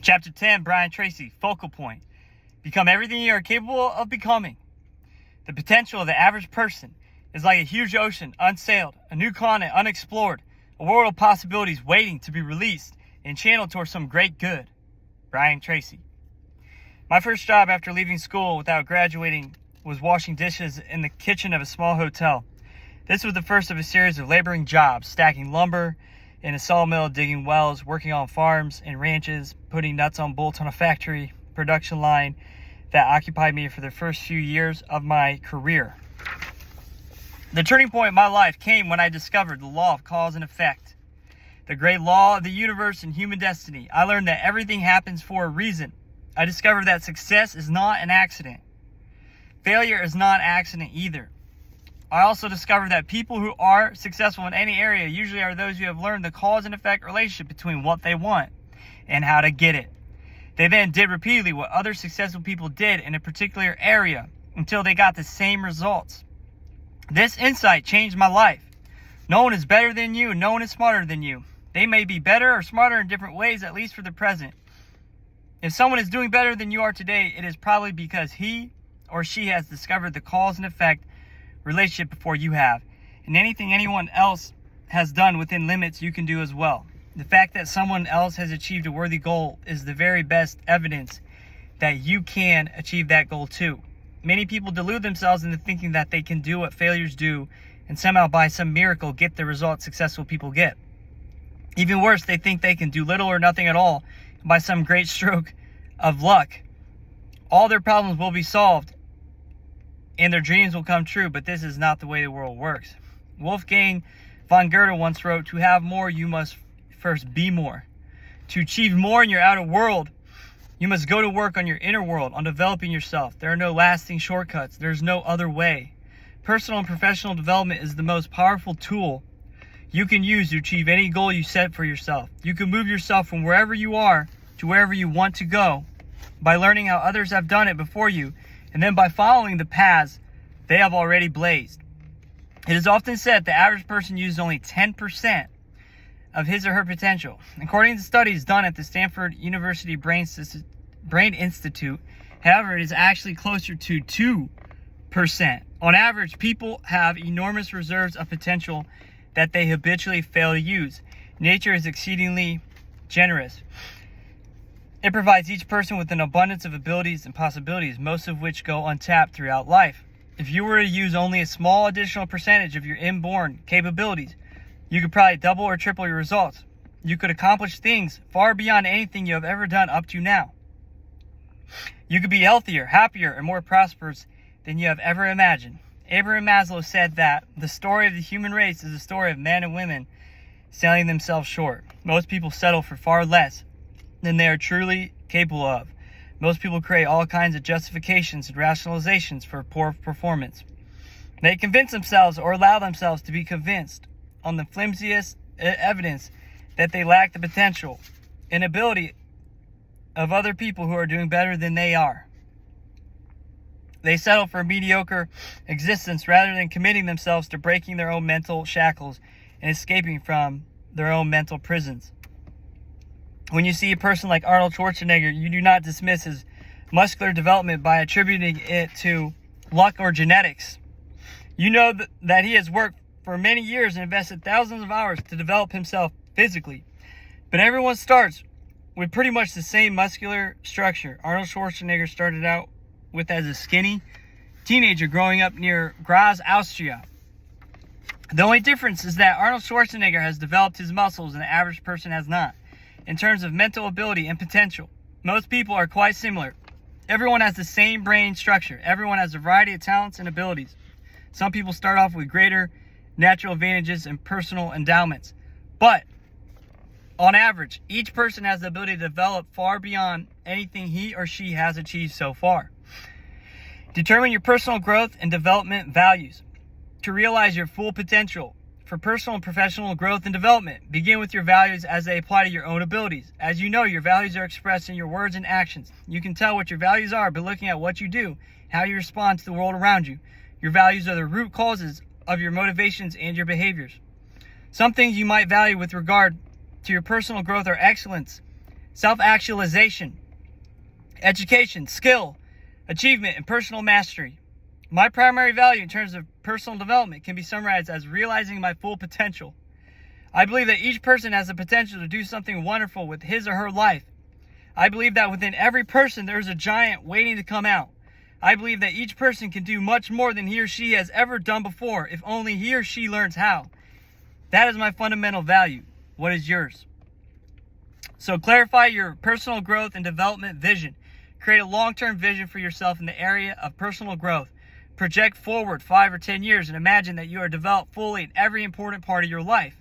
Chapter 10, Brian Tracy, Focal Point. Become everything you are capable of becoming. The potential of the average person is like a huge ocean unsailed, a new continent unexplored, a world of possibilities waiting to be released and channeled towards some great good. Brian Tracy. My first job after leaving school without graduating was washing dishes in the kitchen of a small hotel. This was the first of a series of laboring jobs, stacking lumber in a sawmill, digging wells, working on farms and ranches, putting nuts on bolts on a factory production line that occupied me for the first few years of my career. The turning point in my life came when I discovered the law of cause and effect, the great law of the universe and human destiny. I learned that everything happens for a reason. I discovered that success is not an accident. Failure is not an accident either. I also discovered that people who are successful in any area usually are those who have learned the cause and effect relationship between what they want and how to get it. They then did repeatedly what other successful people did in a particular area until they got the same results. This insight changed my life. No one is better than you. No one is smarter than you. They may be better or smarter in different ways, at least for the present. If someone is doing better than you are today, it is probably because he or she has discovered the cause and effect relationship before you have. And anything anyone else has done within limits, you can do as well. The fact that someone else has achieved a worthy goal is the very best evidence that you can achieve that goal too. Many people delude themselves into thinking that they can do what failures do and somehow by some miracle get the results successful people get. Even worse, they think they can do little or nothing at all, and by some great stroke of luck, all their problems will be solved and their dreams will come true. But this is not the way the world works. Wolfgang von Goethe once wrote, "To have more, you must first be more. To achieve more in your outer world, you must go to work on your inner world, on developing yourself. There are no lasting shortcuts. There's no other way. Personal and professional development is the most powerful tool you can use to achieve any goal you set for yourself. You can move yourself from wherever you are to wherever you want to go by learning how others have done it before you, and then by following the paths they have already blazed. It is often said the average person uses only 10% of his or her potential. According to studies done at the Stanford University Brain Institute, however, it is actually closer to 2%. On average, people have enormous reserves of potential that they habitually fail to use. Nature is exceedingly generous. It provides each person with an abundance of abilities and possibilities, most of which go untapped throughout life. If you were to use only a small additional percentage of your inborn capabilities, you could probably double or triple your results. You could accomplish things far beyond anything you have ever done up to now. You could be healthier, happier, and more prosperous than you have ever imagined. Abraham Maslow said that the story of the human race is a story of men and women selling themselves short. Most people settle for far less than they are truly capable of. Most people create all kinds of justifications and rationalizations for poor performance. They convince themselves or allow themselves to be convinced on the flimsiest evidence that they lack the potential and ability of other people who are doing better than they are. They settle for a mediocre existence rather than committing themselves to breaking their own mental shackles and escaping from their own mental prisons. When you see a person like Arnold Schwarzenegger, you do not dismiss his muscular development by attributing it to luck or genetics. You know that he has worked for many years and invested thousands of hours to develop himself physically. But everyone starts with pretty much the same muscular structure. Arnold Schwarzenegger started out with as a skinny teenager growing up near Graz, Austria. The only difference is that Arnold Schwarzenegger has developed his muscles and the average person has not. In terms of mental ability and potential, most people are quite similar. Everyone has the same brain structure. Everyone has a variety of talents and abilities. Some people start off with greater natural advantages and personal endowments. But on average, each person has the ability to develop far beyond anything he or she has achieved so far. Determine your personal growth and development values. To realize your full potential for personal and professional growth and development, begin with your values as they apply to your own abilities. As you know, your values are expressed in your words and actions. You can tell what your values are by looking at what you do, how you respond to the world around you. Your values are the root causes of your motivations and your behaviors. Some things you might value with regard to your personal growth are excellence, self-actualization, education, skill, achievement, and personal mastery. My primary value in terms of personal development can be summarized as realizing my full potential. I believe that each person has the potential to do something wonderful with his or her life. I believe that within every person there is a giant waiting to come out. I believe that each person can do much more than he or she has ever done before if only he or she learns how. That is my fundamental value. What is yours? So clarify your personal growth and development vision. Create a long-term vision for yourself in the area of personal growth. Project forward 5 or 10 years and imagine that you are developed fully in every important part of your life.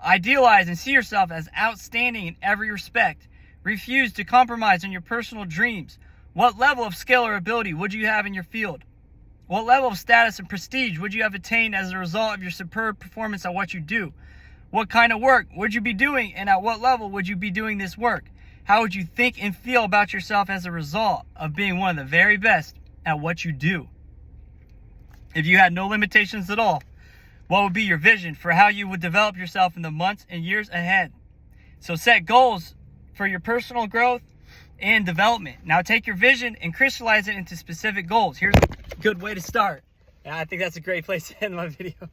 Idealize and see yourself as outstanding in every respect. Refuse to compromise on your personal dreams. What level of skill or ability would you have in your field? What level of status and prestige would you have attained as a result of your superb performance at what you do? What kind of work would you be doing, and at what level would you be doing this work? How would you think and feel about yourself as a result of being one of the very best at what you do? If you had no limitations at all, what would be your vision for how you would develop yourself in the months and years ahead? So set goals for your personal growth and development. Now take your vision and crystallize it into specific goals. Here's a good way to start. And I think that's a great place to end my video.